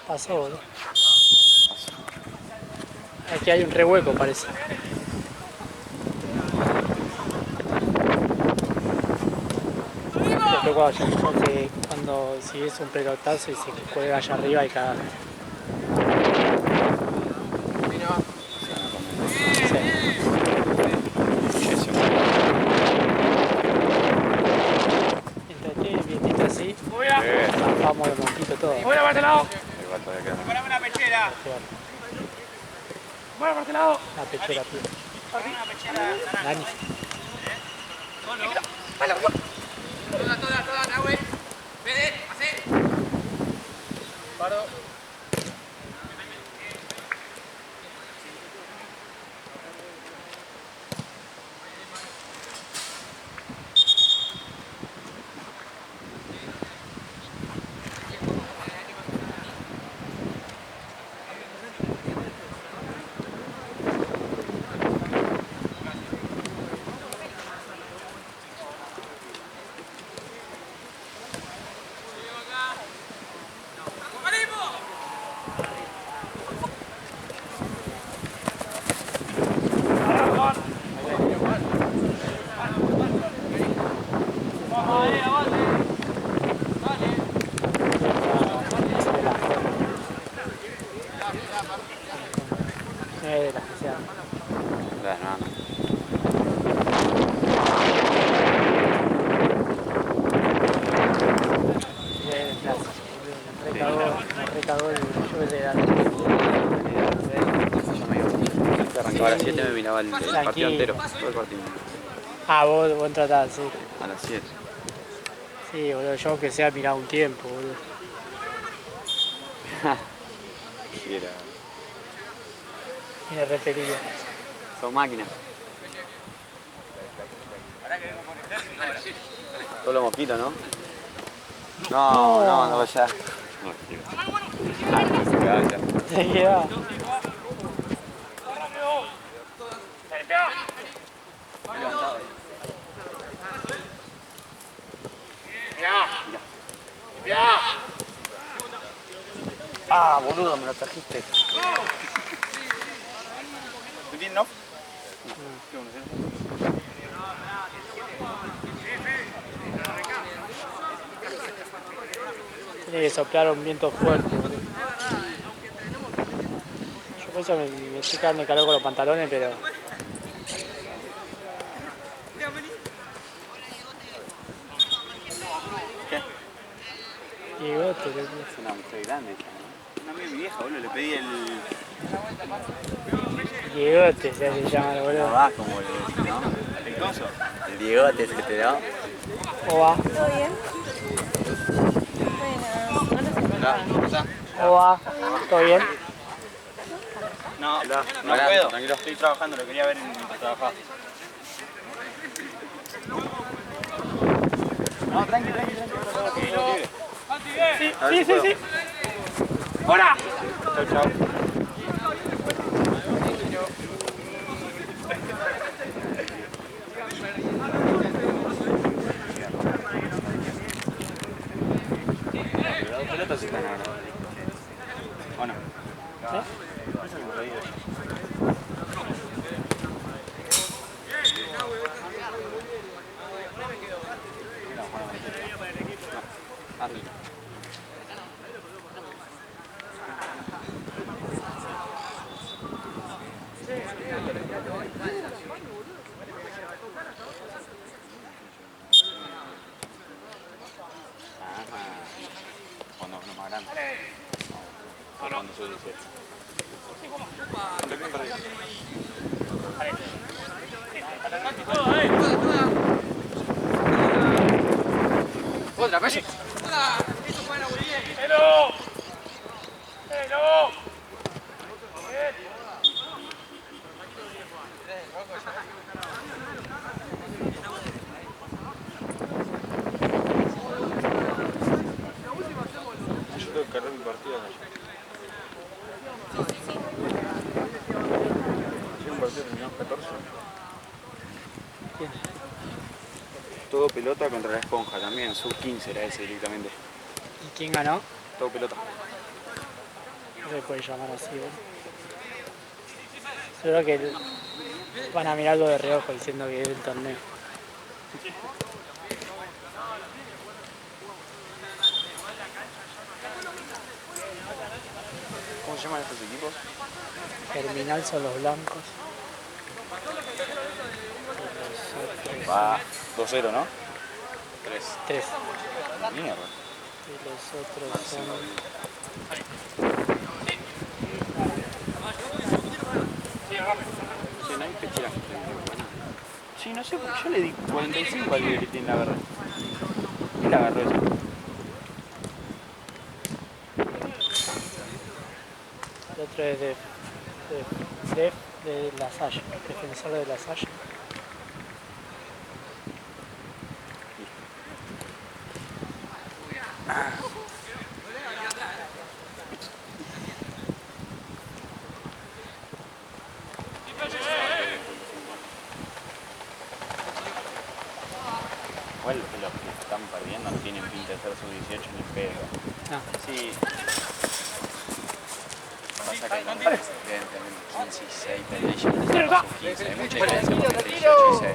Pasó, boludo. Aquí hay un rehueco, parece. Pero cuando si es un pelotazo y se cuelga allá arriba y cagaste. Mientras esté vientito así, zafamos los mosquitos todos. ¡Fuera para este lado! ¡Preparame una pechera! ¡Fuera para este lado! La pechera, tío. Una pechera. Dani. Toda, Nahue. Vede, hacé. Paro. De la que sea. Me recagó el yo de Arrancaba a las 7 me miraba el partido entero, todo el partido. Ah, vos tratás, sí. A las 7. Sí, boludo, yo aunque sea mirado un tiempo, boludo. Quisiera. Me repelía. Son máquinas. Todos los mosquitos, ¿no? No, ya. Se queda. Ah, boludo, me lo trajiste. ¿Tú tienes no? Tiene que soplar un viento fuerte, boludo. Yo por eso me estoy cagando de calor con los pantalones, pero... ¿Qué? Diegote, boludo. Es una mujer grande esa, ¿no? Una amiga de mi vieja, boludo, le pedí el... Diegote se llama, No boludo. va como el, ¿no? ¿El coso? El Diegote ese que te da. ¿Cómo va? ¿Todo bien? Bueno, no lo sé. ¿Cómo va? ¿Todo bien? No, Hola. no Hola, puedo. tranquilo. Estoy trabajando, lo quería ver mientras trabajaba. No, tranquilo. Sí. ¡Hola! Chau. Las pelotas están ahora. ¿O no? Cuando es más grande. No, cuando soy 18. Otra, calle. Yo tengo que cargar mi partida allá. Ayer un partido terminó 14. Todo pelota contra la esponja también, sub 15 era ese directamente. ¿Y quién ganó? Todo pelota. No se puede llamar así, boludo. Seguro que van a mirarlo de reojo diciendo que es el torneo. ¿Cómo se llaman estos equipos? Germinal son los blancos. Va 2-0, ¿no? 3. Mierda. Y los otros son... Sí, no hay que tirar. Sí, no sé, porque yo le di 45 al Libertín, la verdad. ¿Quién la agarró eso? El otro es de La Salle, defensor de La Salle. Igual los que están perdiendo no tienen pinta de ser sub-18 ni pedo. No. Sí. Pasa que hay deben tener 15 y 6, pero ellos no son 15. Hay mucha diferencia entre 18 y 6.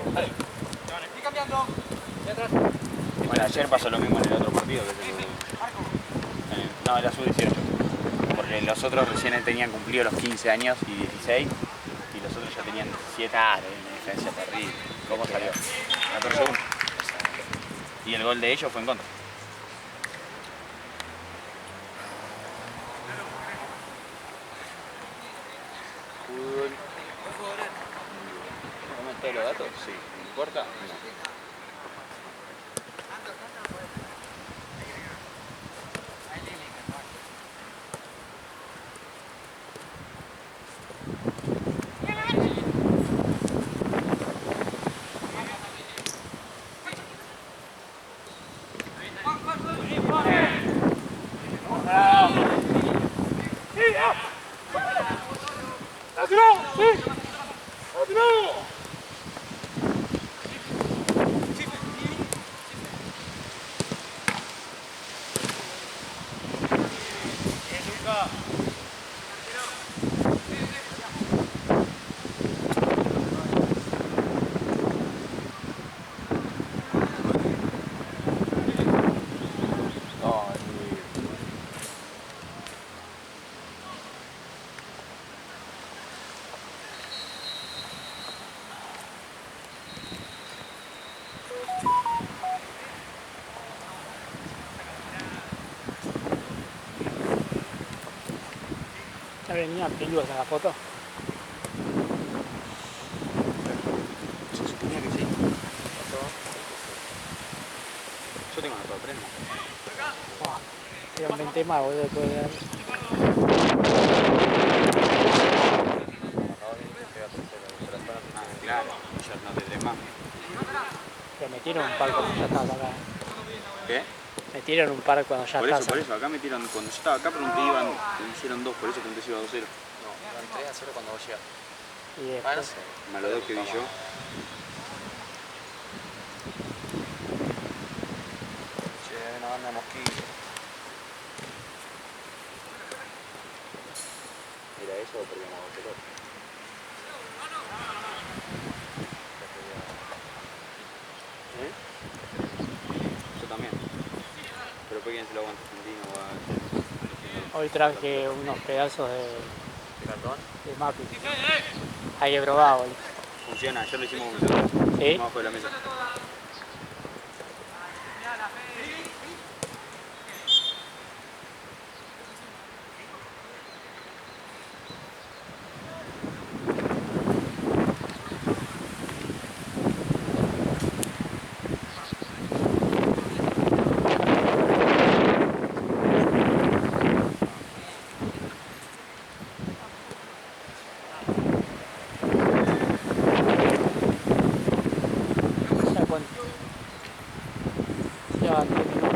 Bueno, ayer pasó lo mismo en el otro partido. No, era sub-18. Porque los otros recién tenían cumplido los 15 años y 16. Y los otros ya tenían 7 años. Una diferencia terrible. ¿Cómo salió? 14-1. Y el gol de ellos fue en contra. Fútbol. ¿Cómo todos los datos? Sí. ¿Me importa? No. ¿Ya venía Pilgos en la foto? Se suponía que sí. Yo tengo una todo prenda. Era un 20 más, boludo, después de dar. Ah, claro. Ya no tendré más. Pero metieron un par cuando ya estaba acá. ¿Qué? Metieron un par cuando ya Por estaba eso, por eso. Acá metieron, cuando yo estaba acá pregunté, hicieron 2, por eso pregunté si iba 2-0. No, iban 3-0 cuando vos llegaste. Y después, Más los 2 que vi yo. Che, hay una banda de mosquitos. ¿Era eso o porque me agoté el otro? ¿Eh? Yo también. Pero ¿por quién se lo aguanta? ¿Argentino o a... hoy traje unos pedazos ¿De cartón? de mapi. Hay que probar, boludo. Funciona, ayer lo hicimos con nosotros. ¿Sí? Hicimos abajo de la mesa. ¿Ya cuánto? Ya 10 minutos.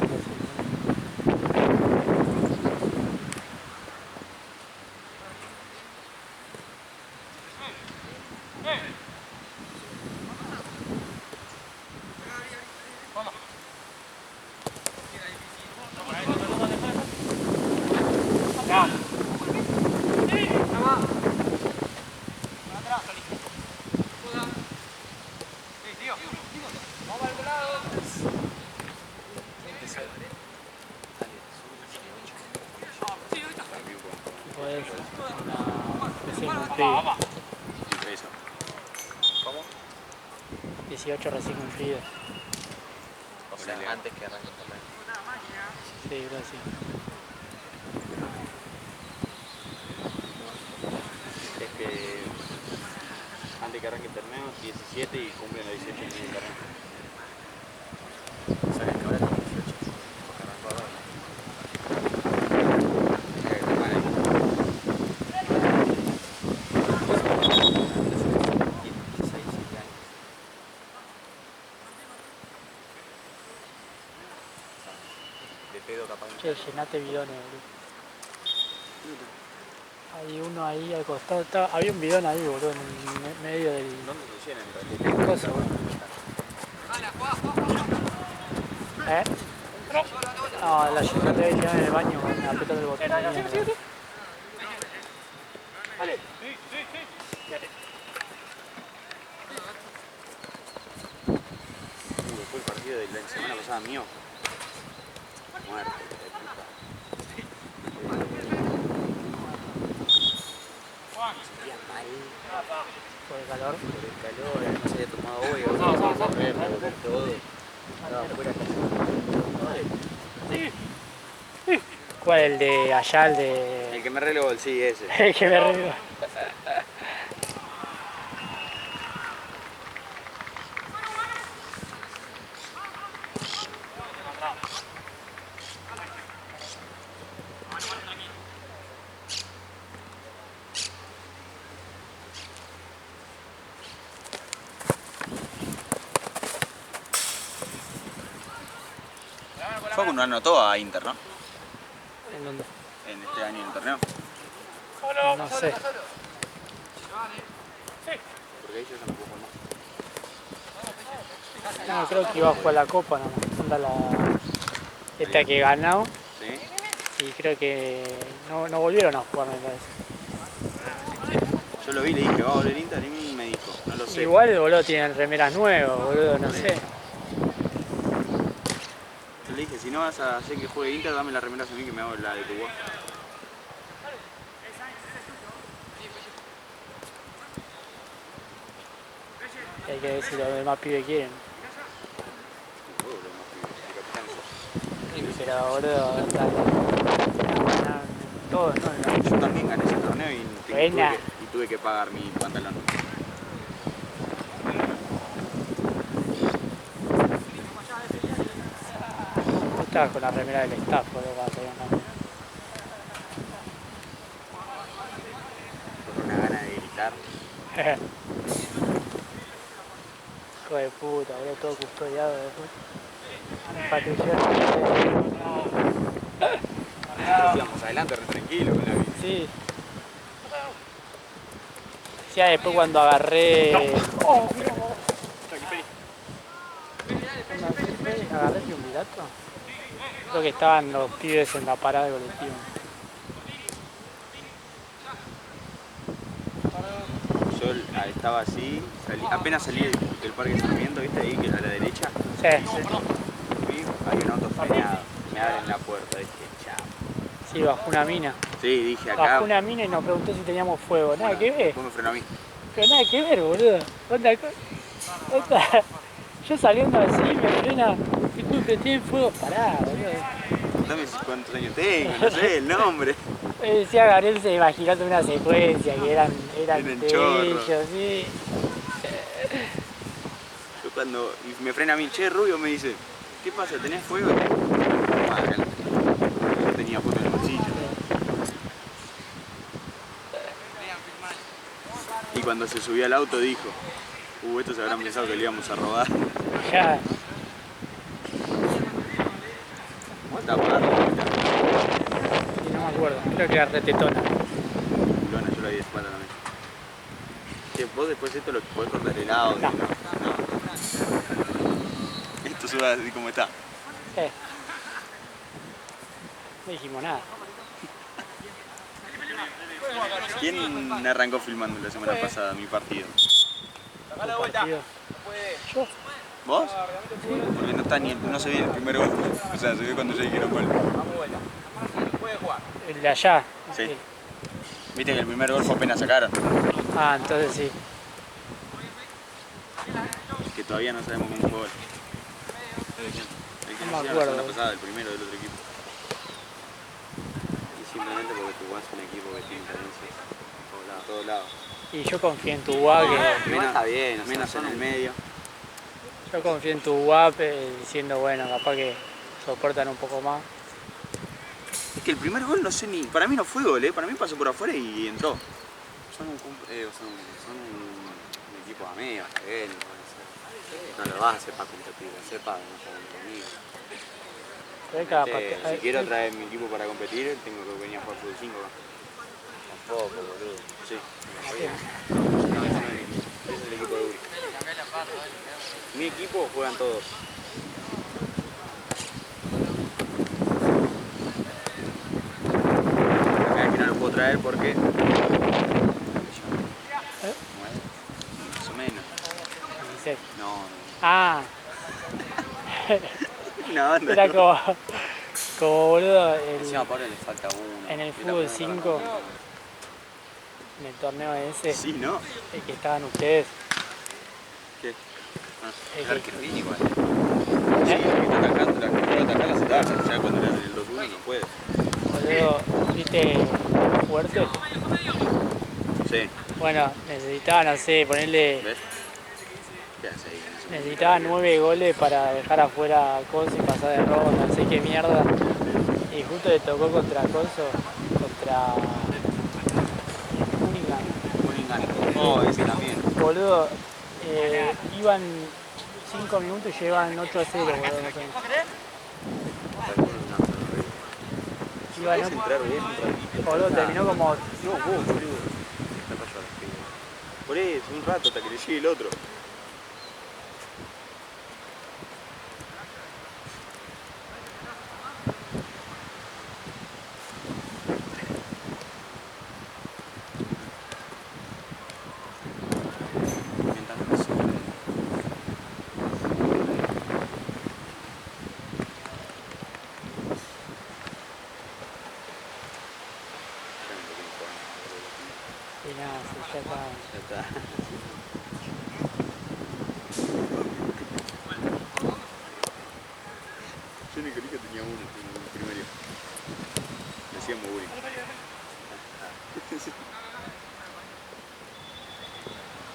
18 recién cumplidos. O sea, Ponele. antes que arranque el torneo. Sí, creo que sí. Es que antes que arranque el torneo, 17 y cumplen los 18 en el torneo. ¿Sabes que ahora tiene 18? Porque arrancó ahora. Mira que está mal ahí. 16, 17 años. De pedo capaz que Che, llenate bidones, boludo. Hay uno ahí al costado. Había un bidón ahí, boludo, en el medio del ¿Dónde se llena en realidad? coso, boludo. ¿Eh? No, la llenate ahí en el baño, apretando el botón. Después el partido de la semana pasada mío. Muerto, de puta. Me sentía mal Por el calor. por el calor, no se había tomado hoy, ahora no, a correr, revolver todo. Estaba fuera casi. ¿Cuál? El de allá, el de. El que me relevó, sí, ese. El que me río. Facu no anotó a Inter, ¿no? ¿En dónde? En este año en el torneo. No sé. Porque ellos no pueden más. No, creo que iba a jugar la copa nomás. Anda la. Esta que ganó. ¿Sí? Y creo que no volvieron a jugar, me parece. Yo lo vi y le dije, va a volver Inter y me dijo, no lo sé. Igual, boludo, tienen remeras nuevas, boludo, no sé. Yo le dije, si no vas a hacer que juegue Inter, dame la remera a mí que me hago la de tu voz. Hay que ver si los demás pibes quieren. Pero, boludo, ganaron todo, ¿no? Yo también gané ese torneo y Buena. tuve que pagar mi pantalón. Vos estabas con la remera del staff, boludo, cuando te habían ganado. Con una gana de gritar. Hijo de puta, boludo, todo custodiado después. Patrullero. Nosotros íbamos adelante re tranquilo con la bici. Sí. Ya después cuando agarré. ¿Agarré el triunvirato? Creo que estaban los pibes en la parada de colectivo. Yo estaba así, apenas salí del parque Sarmiento, ¿viste? Ahí que es a la derecha. Sí. Fui, hay un auto frenado. Me abren la puerta, dije, chao. Sí, bajó una mina. Sí, dije acá. Bajó una mina y nos preguntó si teníamos fuego. Nada que ver. Después me frenó a mí. Pero nada que ver, boludo. Onda. Yo saliendo así me frena. Disculpe, ¿tienen fuego? Pará, boludo. Contame cuántos años tengo, no sé el nombre. Decía Gabriel se imaginando una secuencia que eran Eran de chorros. ellos, sí. Yo cuando me frena a mí, che, Rubio, me dice, ¿qué pasa? ¿Tenés fuego? Yo tenía puesto en el bolsillo. Y cuando se subió al auto dijo, estos se habrán pensado que le íbamos a robar. Ya. ¿Cómo está apagado? Sí, no me acuerdo. Creo que era retetona. Lona, yo lo vi de espalda también. Che, vos después esto lo podés cortar el audio, No. ¿no? Esto sube así como está. No dijimos nada. ¿Quién arrancó filmando la semana pasada mi partido? ¿Tu partido? Yo. ¿Vos? Porque no está no se ve el primer gol. O sea, se ve cuando ya dijeron gol. El de allá. Sí. Viste que el primer gol fue apenas sacaron. Ah, entonces sí. Que todavía no sabemos cómo juega. El que No nos me hicieron la acuerdo. semana pasada, el primero del otro equipo. Y simplemente porque tu es un equipo que tiene carencias A todos lados. Y yo confío en tu UAP, Igual está bien, o sea, Menos son en el un- medio. yo confío en tu UAP diciendo, bueno, capaz que soportan un poco más. Es que el primer gol no sé ni. Para mí no fue gol, para mí pasó por afuera y entró. son un equipo de amigos, que no lo vas a hacer para competir, lo haces para no jugar conmigo. ¿Sabés cada Si quiero traer mi equipo para competir, tengo que venir a jugar fútbol 5 acá. Tampoco, boludo. Sí. No, ese no es el equipo. Ese es el equipo de Uri. Mi equipo juegan todos. Acá es que no lo puedo traer porque. Más o menos. 16. No, Ah, no, no. era como boludo Encima a Pablo le falta uno. en el Y la fútbol primera 5, ronda. en el torneo ese, Sí, ¿no? el que estaban ustedes. ¿Qué? El arquero bien igual. Sí, el que está atacando, la que puede atacar la saca. Ya cuando era en el 2-1 no puede. Boludo, ¿viste fuerte? Sí. Bueno, necesitaba, no sé, ponerle. ¿Ves? ¿Qué hace ahí? Necesitaba 9 goles para dejar afuera a Coso y pasar de ronda, no sé qué mierda. Y justo le tocó contra Coso, contra Cunningham. Oh, ese también. Boludo, iban 5 minutos y llevan 8-0, boludo. No sé. Iban Puedes entrar bien un ratito. boludo, terminó como. No, vos, boludo. Por eso, un rato hasta que le llegue el otro. Mientras no me sobre. Y nada, sí, ya está. Ya está. Yo en el colegio tenía uno en el primario. Le decíamos Uri.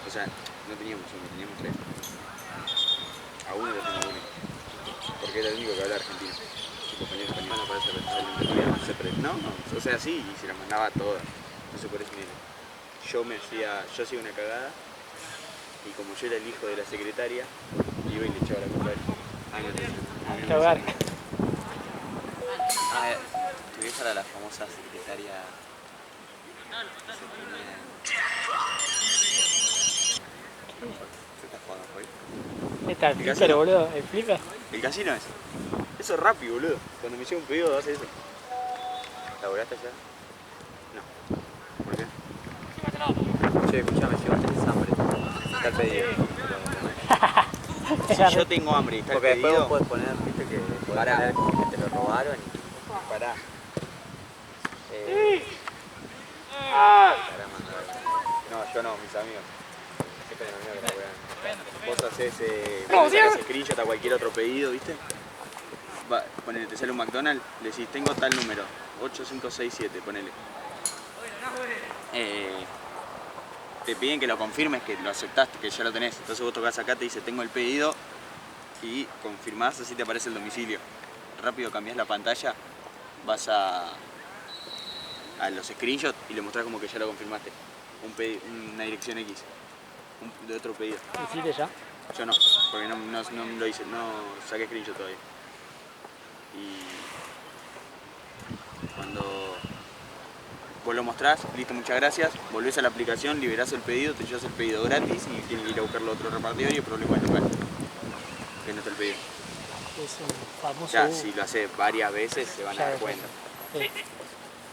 O sea, no teníamos uno, teníamos 3. A uno le teníamos Uri. Porque era el único que hablaba argentino. Su compañero español. Bueno, parece que No, o sea, sí, y se la mandaba a todas. No sé por eso ni. Yo hacía una cagada y como yo era el hijo de la secretaria, iba y le echaba la culpa a él. Ay, no te Te ahogar. Ah, tu vieja era la famosa secretaria. que se ponía- ¿Qué estás jugando hoy? Esta, el ¿El flipper, casino? boludo, el flipper. El casino es. Eso es rápido, boludo. Cuando me llega un pedido hace eso. ¿Laburaste ya? No. ¿Por qué? Che, escuchame, si vos tenés hambre, está el pedido. Si yo tengo hambre y está el Porque después pedido, vos podés poner, viste que podés Pará. poner que te lo robaron y pará. para mandar. No, yo no, mis amigos. Siempre me imagino que la weá. Vos haces, sacás screenshot a cualquier otro pedido, ¿viste? Ponele, te sale un McDonald's, le decís, tengo tal número, 8567, ponele. Te piden que lo confirmes, que lo aceptaste, que ya lo tenés. Entonces vos tocás acá, te dice, tengo el pedido y confirmás, así te aparece el domicilio. Rápido cambiás la pantalla, vas a los screenshots y le mostrás como que ya lo confirmaste. Una dirección X, de otro pedido. ¿Lo hiciste ya? Yo no, porque no lo hice, no saqué screenshot todavía. Y cuando vos lo mostrás, listo, muchas gracias, volvés a la aplicación, liberás el pedido, te llevas el pedido gratis y tienes que ir a buscarlo a otro repartidor y el problema es local, que no está el pedido. Es un famoso. Ya, si lo haces varias veces se van a dar Ya, cuenta. Sí.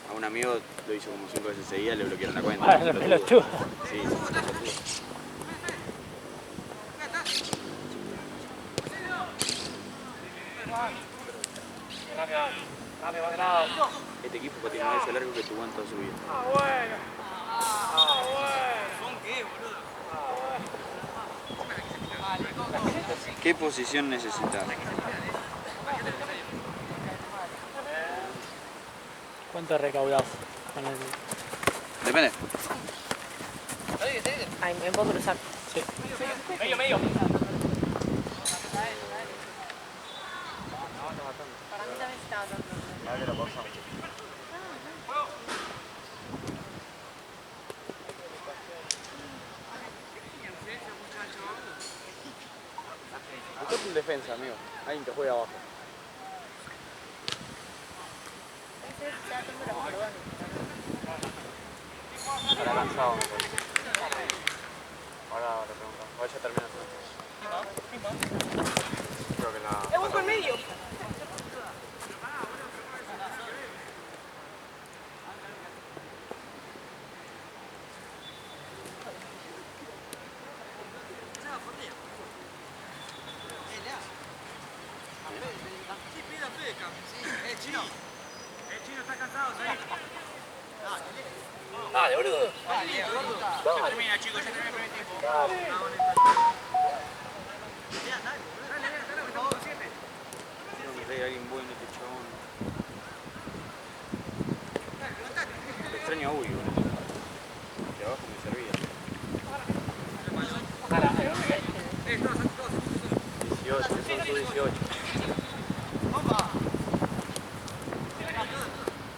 A un amigo lo hizo como 5 veces seguidas, le bloquearon la cuenta. Para los pelotudos. Sí, sí, sí. Este equipo patina más ese largo que tu guante toda su vida. ¿Qué posición necesitas? ¿Cuánto recaudás con el...? Depende. Ay, me puedo cruzar. Sí. Medio. Para mí también estaba dando. Buscate un defensa, amigo. Alguien que juegue abajo. Ahora cansado, me parece. Ahora le preguntamos. Ahora ya terminó. Creo que la... ¡Es busco en medio! Dale, boludo. Ya termina, chicos, ya termina el primer tiempo. Quiero que traiga alguien bueno este chabón. Le extraño a Uri, boludo. De abajo me servía. 18, son sus 18.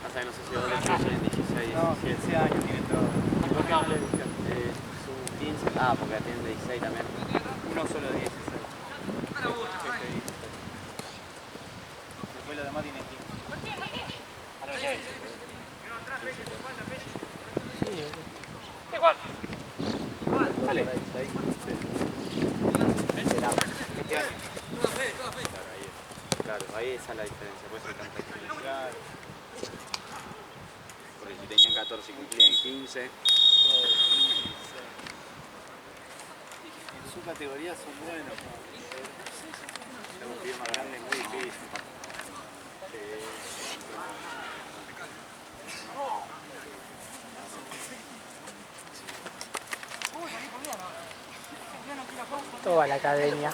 Pasa que no sé si los chicos tienen 16, 17. No, 15 años tiene todo. ¿Por qué no le dicen? Sus 15. Ah, porque tienen de 16 también. Uno solo de 16. Después los demás tienen 15. Sí, igual. Dale. Claro, ahí esa es la diferencia, por eso hay tanta diferencia. Porque si tenían 14 y cumplían 15. En su categoría son buenos. Un pie más grande es muy difícil. Toda la academia.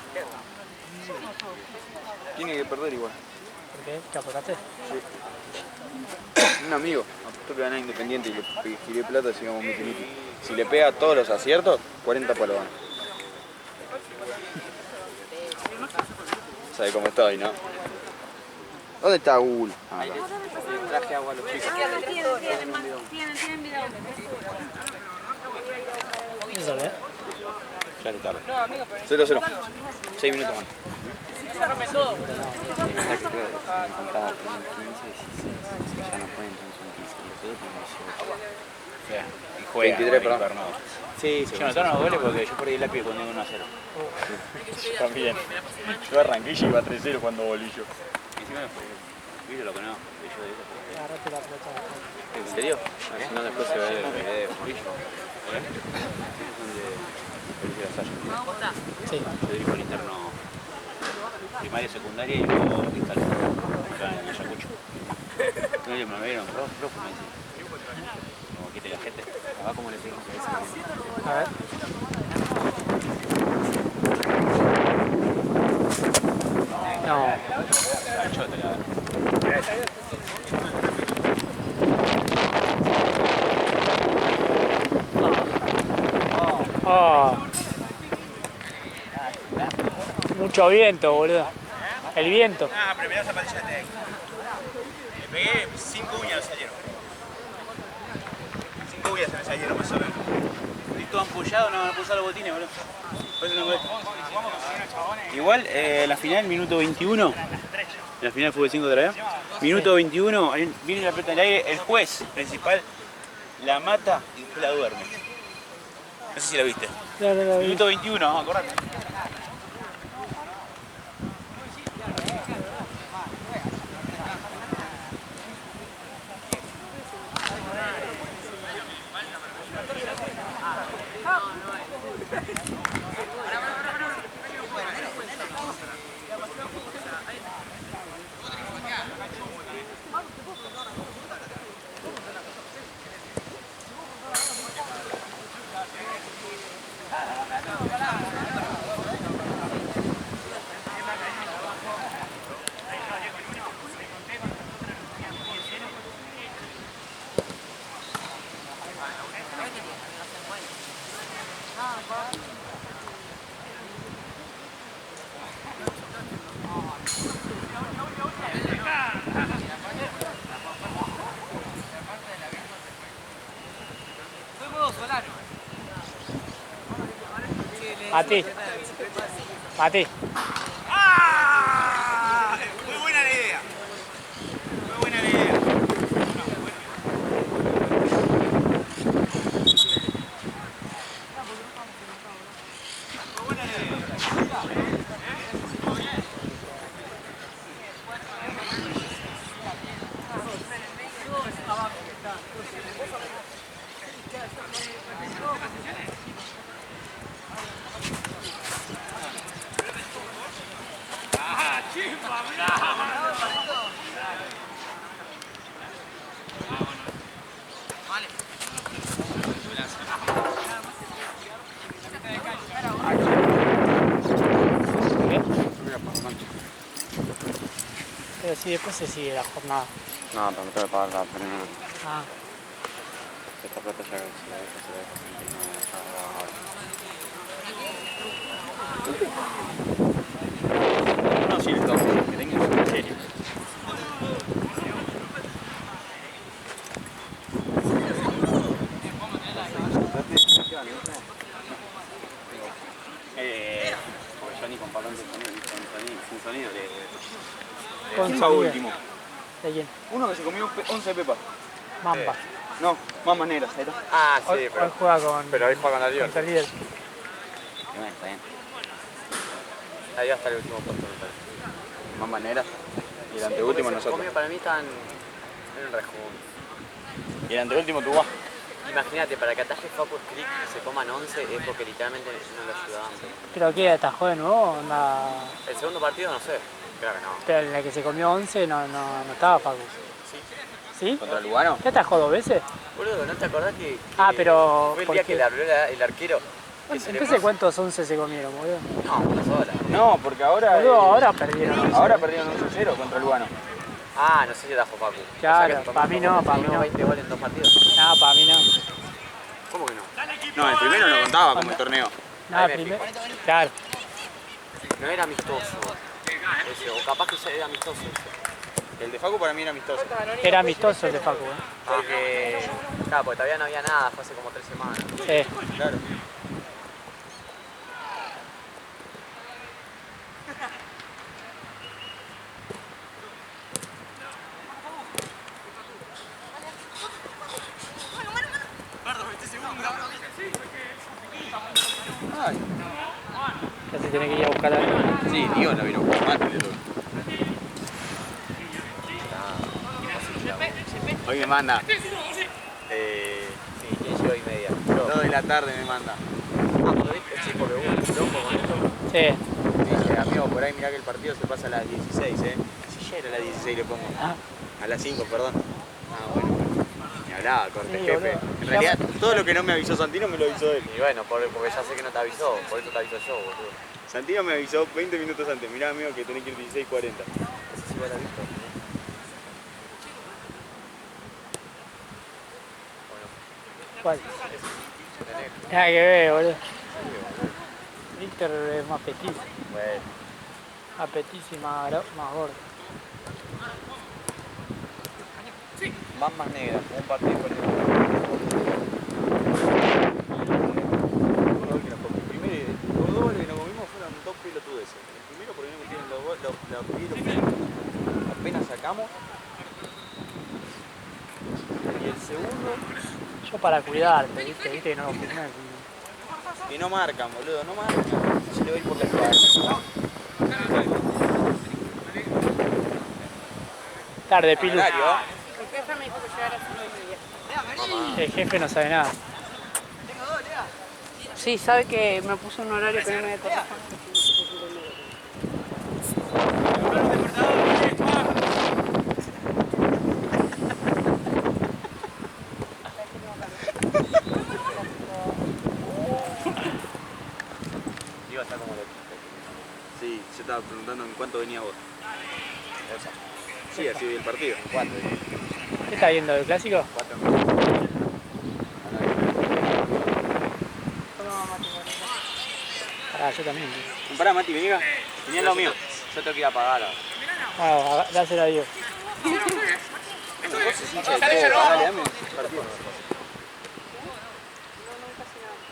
Tiene que perder igual. ¿Por qué? ¿Te apostaste? Un amigo, apostó que gana Independiente y le giré plata, sigamos muy finito. Si le pega todos los aciertos, 40 palos van. ¿Sabe cómo estoy, no? ¿Dónde está Google? Ah, acá. Traje agua a los chicos. Tienen video. Eso, ¿eh? Ya es tarde. 0-0. 6 minutos más. Cerrame todo. Me faltaba 15, 16. Ya no pueden, son 15. Y los otros tienen 18. Y juega. 23, perdón. Bernardo. Sí, Yo no tengo los goles porque yo perdí la pie cuando iba 1-0. Yo también. Yo arranqué y iba 3-0 cuando bolillo. Encima me fue. Viste lo que no. Yo de eso. Agarrate la pelota. ¿En serio? Si no, después se ve el video. Murillo. Sí. Yo dirijo el interno primaria, secundaria y luego fiscal. Acá en Ayacucho. No, yo me vieron, profe, me dice. Como quite la gente. Acá como le pego. A ver. No. La chota, la... Oh. Mucho viento, boludo. El viento. Ah, pero mirá esa patilla de técnico. Le pegué 5 uñas, me salieron. 5 uñas se me salieron más o menos. Estoy todo ampollado, no puedo usar los botines, boludo. Por eso no me... Igual, la final, minuto 21. La final fue 5 de la vez. Minuto 21, viene la pelota en el aire, el juez principal la mata y después la duerme. No sé si la viste. No. Minuto 21, acordate. Mati. Mati. ¡Ah! Muy buena la idea. Muy buena la idea. Pero sí, después se sigue la jornada. No, pero me tengo que pagar la primera. Ah, Esta plata ya se la dejo sin que no No, sí, les toco. Que tengan en serio. Porque yo ni con parlante sin sonido con ¿Quién pagó último? ¿De quién? Uno que se comió 11 pepas. Mamba. No, más maneras, ahí está. Ah, sí, Hoy juega con. pero hoy juega con la Liga. Contra el líder. Bueno, está bien. Ahí va a estar el último puesto, me parece. Más maneras. Y el anteúltimo Porque nosotros. Comio para mí están en un rejunto. Y el anteúltimo tú vas. Imagínate, para que ataje Focus Creek y se coman 11 es porque literalmente no lo ayudaban. ¿Pero qué? ¿Atajó de nuevo? Onda... El segundo partido no sé, claro que no. Pero en la que se comió 11 no estaba Facu. ¿Sí? ¿Contra Lugano? ¿Qué atajó 2 veces? Boludo, ¿no te acordás que Ah, pero fue el ¿por día qué? que le abrió el arquero? Que se le Entonces, ¿cuántos 11 se comieron, boludo? No, una sola. No, porque ahora. Boludo, ahora perdieron 11. Ahora perdieron 11-0 contra Lugano. Ah, no sé si atajó Facu. Claro, O sea que para mí no, para mí no. 20 goles en 2 partidos. No, para mí no. ¿Cómo que no? No, el primero no contaba como el torneo. Nada, Ahí me primero. Claro. No era amistoso. Ese, o capaz que ya era amistoso ese. El de Facu para mí era amistoso. Era amistoso el de Facu, Porque, claro, porque todavía no había nada, fue hace como 3 semanas. Sí. Claro. Ay, Ya se tiene que ir a buscar a alguien. sí, tío, la vino con mate de todo. Hoy me manda. Sí, 10 y media. 2 de la tarde me manda. Ah, pero viste, sí, porque hubo un loco con esto. Sí. Dice, amigo, por ahí mirá que el partido se pasa a las 16, Si ya era a las 16 le pongo. Ah, A las 5, perdón. Ah, bueno. Me hablaba, corte, Sí, jefe. boludo. En realidad, todo lo que no me avisó Santino me lo avisó él. Y bueno, porque ya sé que no te avisó, por eso te aviso yo, boludo. Santino me avisó 20 minutos antes. Mirá, amigo, que tenés que ir 16:40. Ese sí lo he visto. ¿cuál? Nada que ver, boludo. Víctor es más petit. Bueno, Más petit y más gordo. Más negra, un partido con el primero, los 2 goles que nos comimos fueron 2 pelotudeces. El primero porque no metieron los pies, apenas sacamos. Y el segundo, Yo para cuidarte, viste que no lo filmé. que no marcan, boludo, no marcan. Se le va a ir por la espalda. Tarde, Pilu. Horario, El jefe me dijo que llegara a las 9:30. El jefe no sabe nada. Sí, sabe que me puso un horario que no me corresponde. iba a estar como loco. Sí, yo estaba preguntando en cuánto venía vos. Sí, así vi el partido. 4. ¿Qué está viendo? ¿El clásico? 4 Pará, yo también. Pará, Mati, vení acá. Vení al lado mío. Yo tengo que ir a pagar ahora. Bueno, dáselo a Dios. Dale, dame un partido.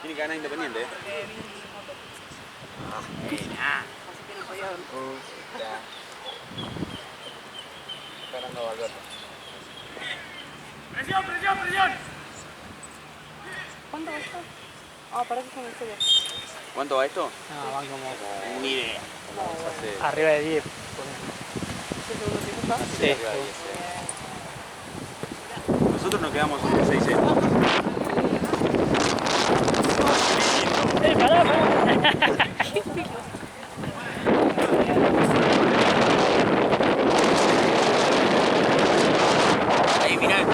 Tiene que ganar Independiente, Así que no podía dormir. Esperando a Alberto. ¿Cuánto va esto? Ah, parece que son en serio. ¿Cuánto va esto? No, van como Ni idea. arriba de 10. ¿Qué segundo tiempo está? Sí. Nosotros nos quedamos en el 6-0. Pará. Ahí, mirá, ahí.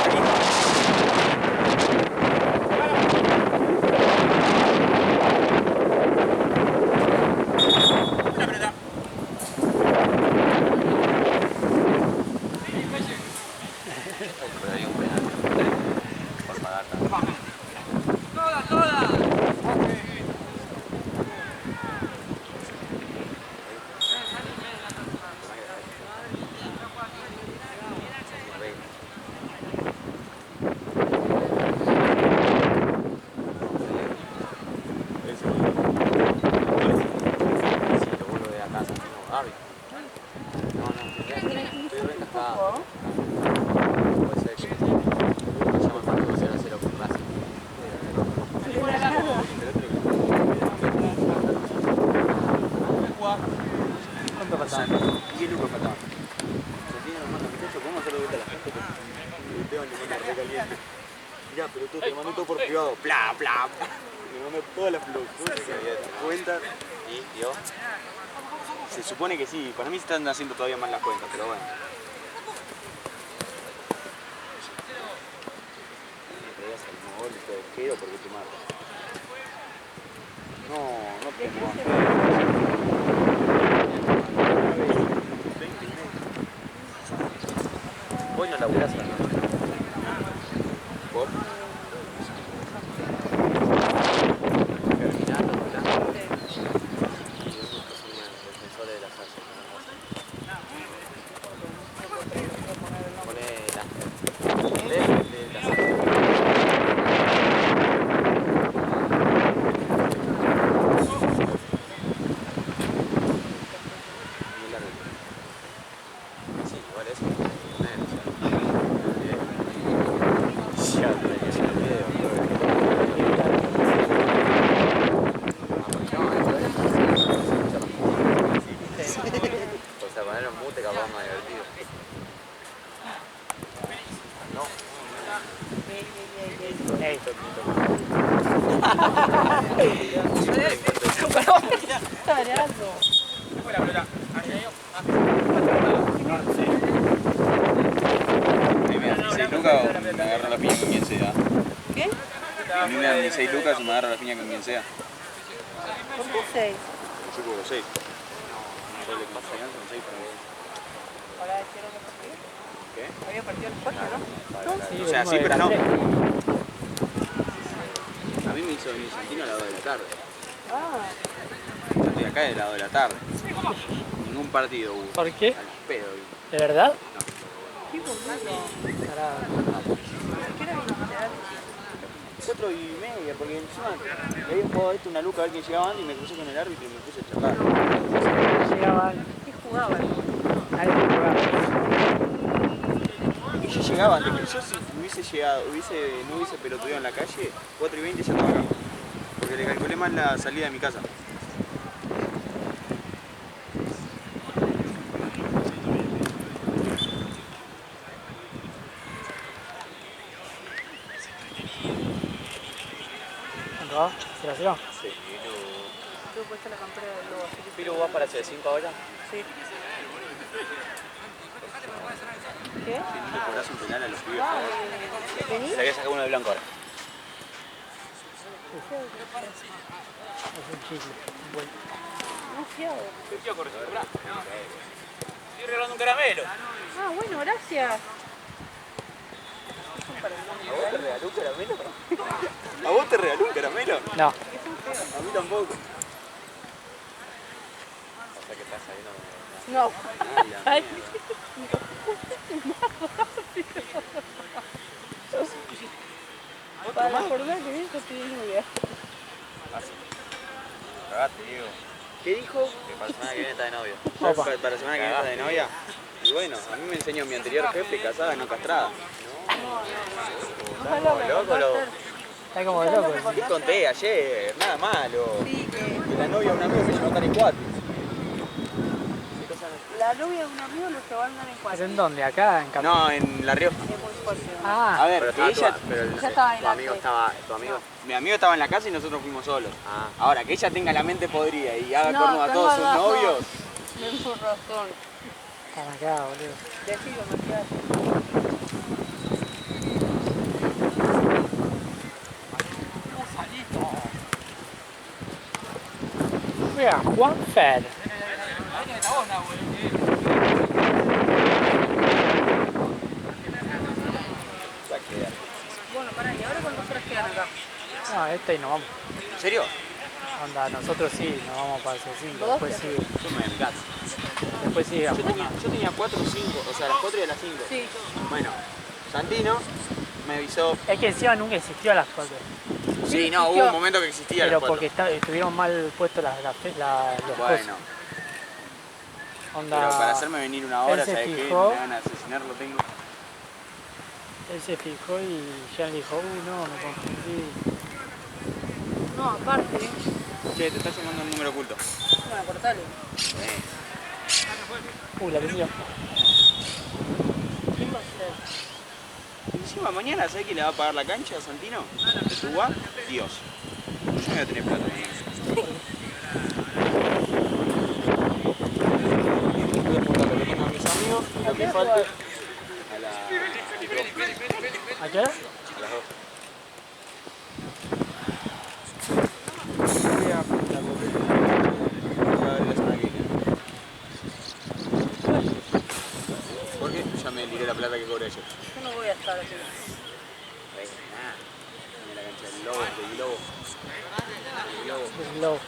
Por ahí un penal. Por Madata. ¿Cuánto falta? 10 lucas faltaban. Argentina nos manda muchachos, ¿podemos hacerlo de vuelta a la gente? El Esteban le manda re caliente. Mirá, pero tú te mandé todo por privado. Bla, bla, bla. Me mandó todas las cuentas. ¿Y dio? Se supone que sí, para mí se están haciendo todavía mal las cuentas, pero bueno. Me traías al mogol y todo quedo porque te mato. No tengo más. Hoy no laburás acá. ¿Por? Terminando, ¿verdad? Y unos que son defensores de la salsa. Pone de la salsa. Sí, igual eso. O sea, ponerlo en mute capaz más divertido. Ey. Está variando. Ahí me dan 16 lucas o me agarro la piña con quien sea. ¿Qué? A mí me dan 16 lucas o me agarro la piña con quien sea. ¿Por qué 6? Yo cobro 6. No le pasa nada, son 6 para mí. Ahora hicieron los partidos. ¿Qué? Había partido los 4, ¿no? Sí, O sea, sí, venimos pero de no. las 3. A mí me hizo Vicentino a las 2 de la tarde. Ah, Yo estoy acá de las 2 de la tarde. Ningún partido hubo. ¿Por qué? Al pedo. ¿De verdad? qué boludo. Pará. ¿Qué era literal? 4:30, porque encima le había jugado esto una luca a ver quién llegaba antes y me crucé con el árbitro y me puse a charlar. Llegaban. ¿Qué jugaban? Nadie jugaba. Y yo llegaba antes, que yo si hubiese llegado, no hubiese pelotudeado en la calle, 4:20 ya estaba acá. Porque le calculé mal la salida de mi casa. ¿Cuánto va? ¿0-0? Sí, Tuve puesta la campera del lobo, así que... ¿Pilu vas para C5 ahora? Sí. ¿Qué? Le cobrás un penal a los pibes. Ah, ¿venís? Le voy a sacar uno de blanco ahora. Es un chicle. Bueno. Demasiado. Estoy regalando un caramelo. Ah, bueno, gracias. ¿A vos te regaló un caramelo? ¿A vos te regaló un caramelo? No. A mí tampoco. O sea que estás ahí no. No. Ay, Para la jornada que viene yo estoy de lluvia. Cagate, Diego. ¿Qué dijo? Que para la semana que viene está de novio. Opa. Para la semana que viene está de novia. Y bueno, a mí me enseñó mi anterior jefe, casada, no castrada. Ojalá me Loco, lo Está como de loco. sí conté ayer, nada malo. Sí, que Que la novia de un amigo me llevó a andar en cuatro. la novia de un amigo lo llevó a andar en ¿Pero cuatro. en dónde? ¿Acá? ¿En Capital? No, en La Rioja. Es muy fuerte. Ah, A ver, Pero que estaba ella, pero Ya estaba en tu la amigo fe. estaba, tu amigo. mi amigo estaba en la casa y nosotros fuimos solos. Ah. Ahora, que ella tenga la mente podrida y haga No, corno a tengo todos sus razón. novios. Tenés razón. están acá, boludo. Decilo, Matías. Mira, Juan Fer. Bueno, pará, ¿y ahora cuántas horas quedan acá? No, y nos vamos. ¿En serio? Onda, nosotros sí, nos vamos para el C5. ¿Vos? Después sigue. Yo me voy a mi casa. Después sigue. Yo tenía 4 o 5, o sea, a las 4 y a las 5. Sí. Bueno, Santino me avisó. Es que encima nunca existió a las 4. Sí, no, hubo un momento que existía a Pero las 4. porque estuvieron mal puestos los cosas. Bueno, Onda, pero para hacerme venir una hora, él se ¿sabes qué? fijó. Me van a asesinar, lo tengo. Él se fijó y ya le dijo, no, me confundí. No, aparte, Che, te está llamando un número oculto. bueno, cortale. La presión. ¿Quién va a ser? Encima mañana, ¿sabes quién le va a pagar la cancha a Santino? ¿De Tubá? Dios. Yo no voy a tener plata mañana. Voy a apuntar lo que tengo a mis amigos, lo que falte. A las 2. ¿A qué hora? A las 2. Voy a apuntar. A ver la semana que viene. ¿Por qué? Ya me diré la plata que cobré ayer. Yo no voy a estar aquí. Nada. En la cancha del Lobo, del Globo. Del Globo, El Lobo.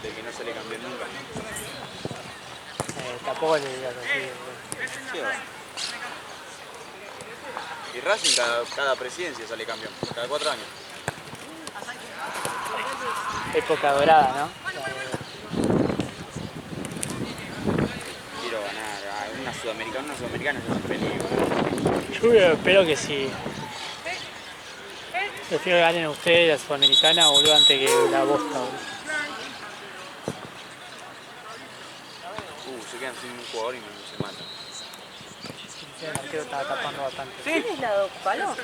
del que no sale campeón nunca. Tampoco le digas así. Sí, va. Y Racing cada presidencia sale campeón, cada 4 años. Época dorada, ¿no? Quiero ganar. Una sudamericana es un peligro. Yo espero que sí. Prefiero que ganen ustedes la Sudamericana, boludo, antes que la Bosta, boludo. Se quedan sin un jugador y se matan. El arquero estaba tapando bastante. ¿Quién es la Palo?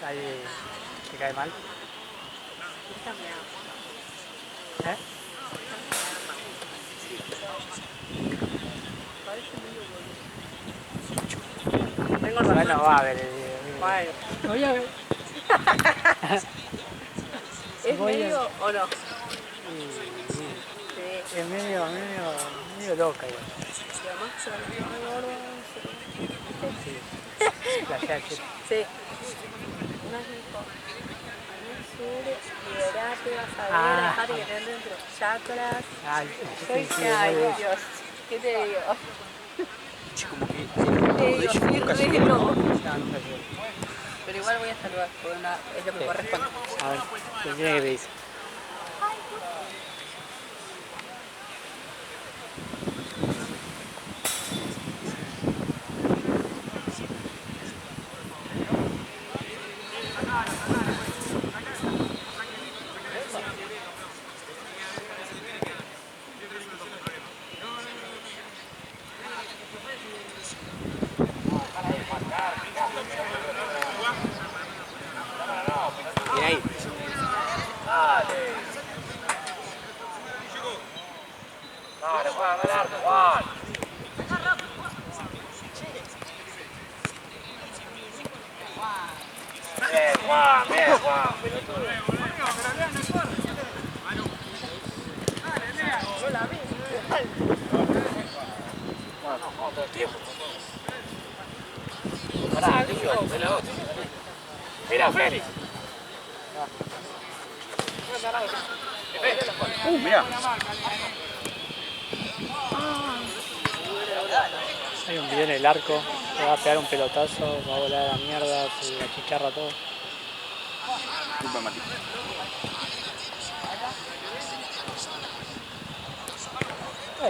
Ahí te cae mal. ¿Eh? Tengo razón. Bueno, va a ver el video. Bueno, No voy a ver. ¿es Voy a- medio o no? Sí, Sí. es medio loca igual. Y además se ve gordo. Sí. La yache. Sí. Una dijo, sur, liberate, vas a ver, Ah. dejate que te den dentro chakras. Ay, Yo dije, ay Dios, ¿qué te digo? Che, como que Te digo, ellos nunca sí, se no. No, nunca llegué. Pero igual voy a saludar, porque es lo que Sí. corresponde. A ver, ¿qué tiene que te dice? Bien ahí. Mirá. Hay un video en el arco, le va a pegar un pelotazo, va a volar a la mierda, se la chicharra todo. Culpa de Mati.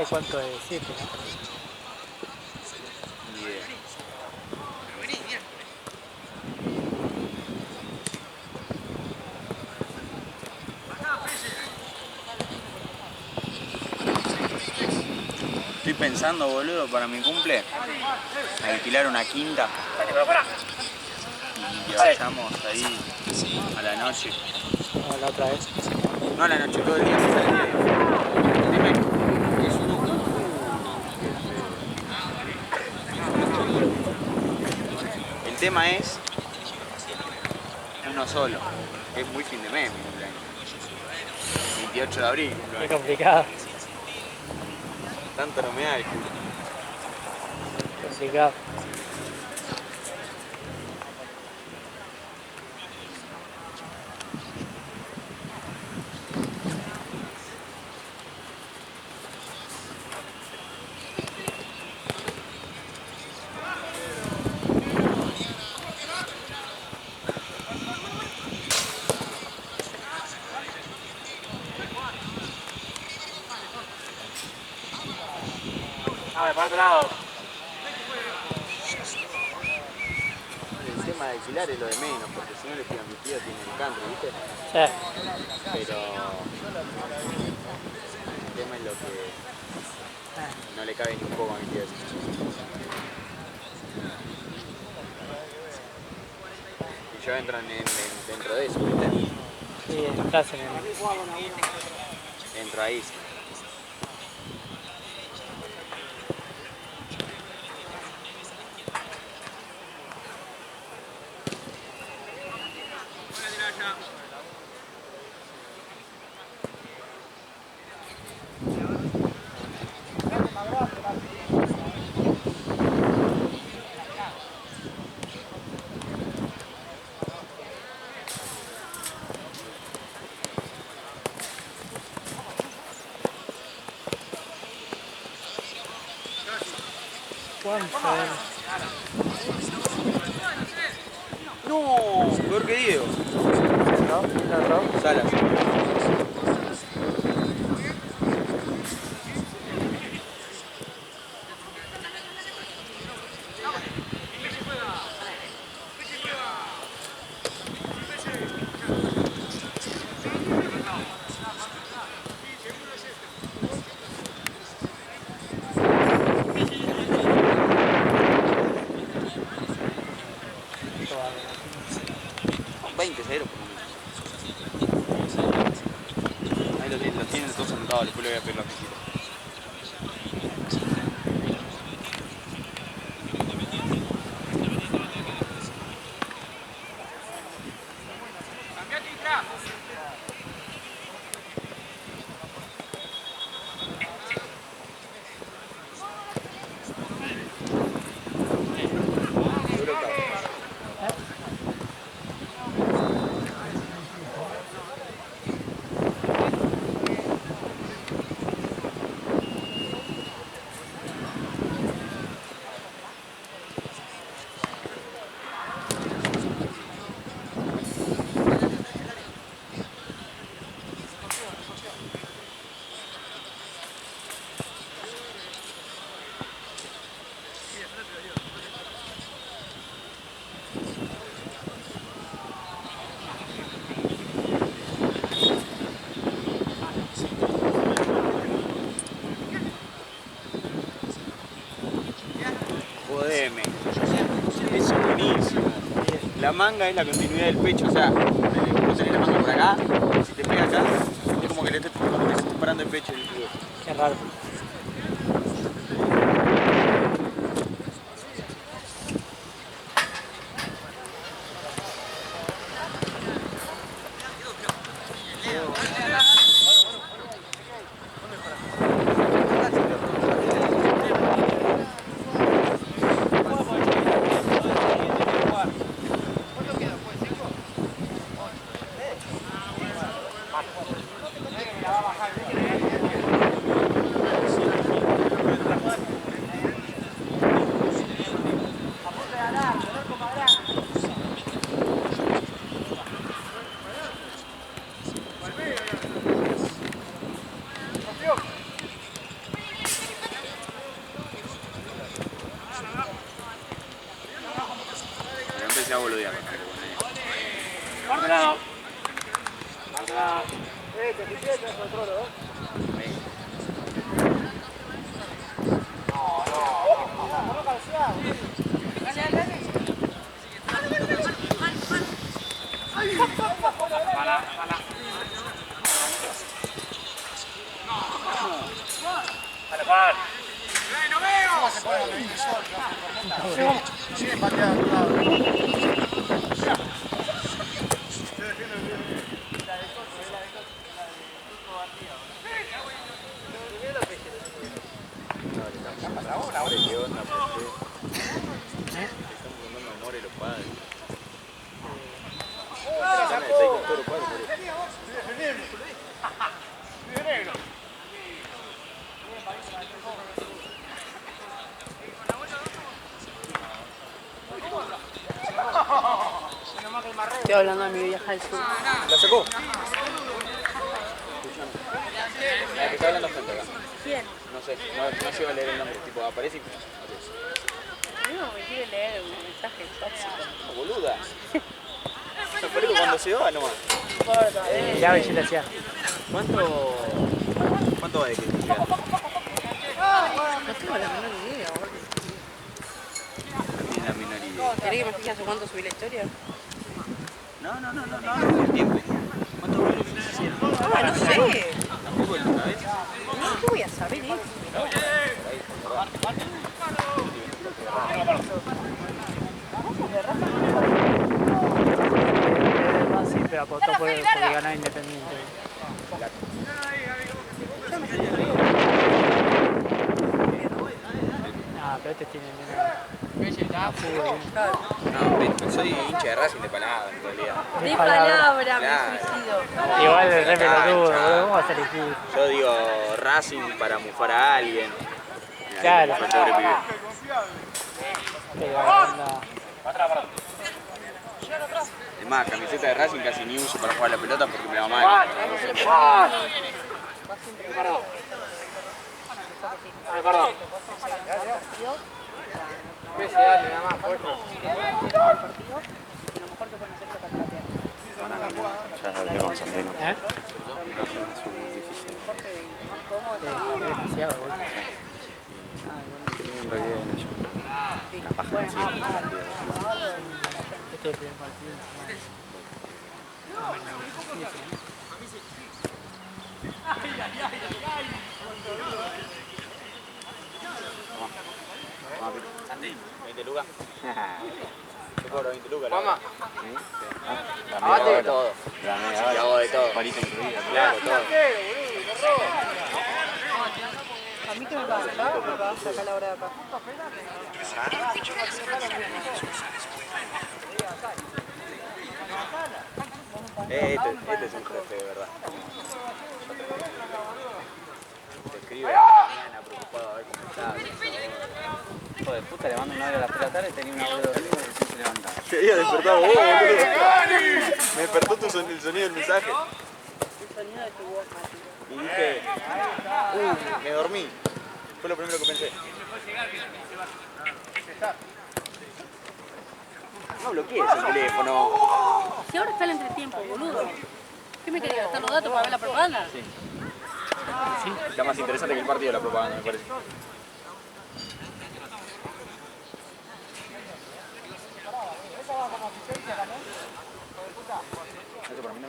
¿Cuánto es? 7, ¿no? Ni idea. Estoy pensando, boludo, para mi cumple, alquilar una quinta y que vayamos ahí a la noche. No, la otra vez. No a la noche, todo el día. El tema es uno solo. Es muy fin de mes mi cumpleaños. 28 de abril. Es complicado. Tanto no me da el culo. Complicado. Para otro lado. El tema de alquilar es lo de menos, porque si no le pido a mi tío tiene el country, ¿viste? Sí. Pero el tema es lo que no le cabe ni un poco a mi tío. Y yo entro dentro de eso, ¿viste? Sí, estás en el... Entro ahí. ¿Cuánto No, peor que Diego. ¿No? ¿No? Salas. Con 20-0 por lo menos. Ahí lo tienen todos sentados, después le voy a pedir la visita. Jodeme. Eso es buenísimo. La manga es la continuidad del pecho, o sea, vos tenés la manga por acá, si te pega acá, es como que le estés parando el pecho. Qué raro. Estoy hablando de mi viaje al sur. ¿La sacó? La que está hablando frente acá. ¿Quién? No sé, no llego a leer el nombre, tipo aparece y... No, me quiere leer un mensaje tóxico. No, boluda. Se fue cuando se va nomás. No importa, Ya, yo le hacía. ¿Cuánto va de que llegar? No tengo la menor idea, boludo. Tiene la menor idea. ¿Querés que me fije hace cuánto subí la historia? No, el tiempo. ¿Cuánto duró lo que ustedes hicieron? Ah, no sé. Tampoco en una vez. No, ¿qué voy a saber eso? Sí, pero apostó por ganar Independiente. Ah, pero este tiene menos fútbol. No, soy hincha de Racing de palabra en realidad. De palabra Claro. me suicido. Igual el re pelotudo, Cancha. boludo, ¿cómo vas a elegir? Yo digo Racing para mufar a alguien. Claro. Fue el pobre pibe. Pero anda. Es más, camiseta de Racing casi ni uso para jugar a la pelota porque me va mal. ¿Eh? Demasiado, boludo. Este es el primer partido. Santi, 20 lucas. Te cobro 20 lucas. Mamá. Hago de todo. Y hago de todo. Palito incluido. Claro, todo. ¿A mí qué me pasa acá? Me pasa acá a la hora de acá. Este es un jefe de verdad. Te escribe a la mañana preocupado a ver cómo está. Hijo de puta, le mando una hora a las 3 de la tarde, tenía una hora de dormir y recién se levantaba. ¿Qué había despertado vos, boludo? Me despertó el sonido del mensaje. El sonido de tu voz, Mati. Y dije, me dormí. Fue lo primero que pensé. No bloquees el teléfono. Si ahora está el entretiempo, boludo. ¿Qué me quería gastar los datos para ver la propaganda? Sí. Está más interesante que el partido de la propaganda, me parece. ¿Eso para mí no?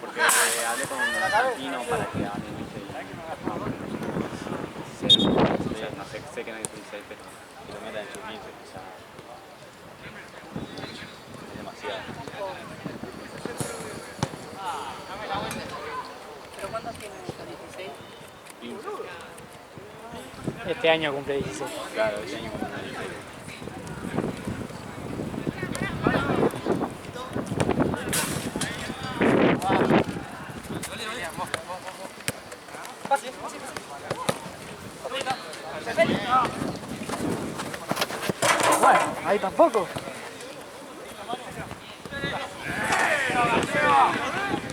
Porque hablé con Santino para que hable no sé que no hay 16, pero que lo metan en sus 15, o sea, es demasiado. ¿Pero cuántos tienen? ¿16? 15, Este año cumple 16. claro, ese año como 16. Bueno, ahí tampoco. Seba.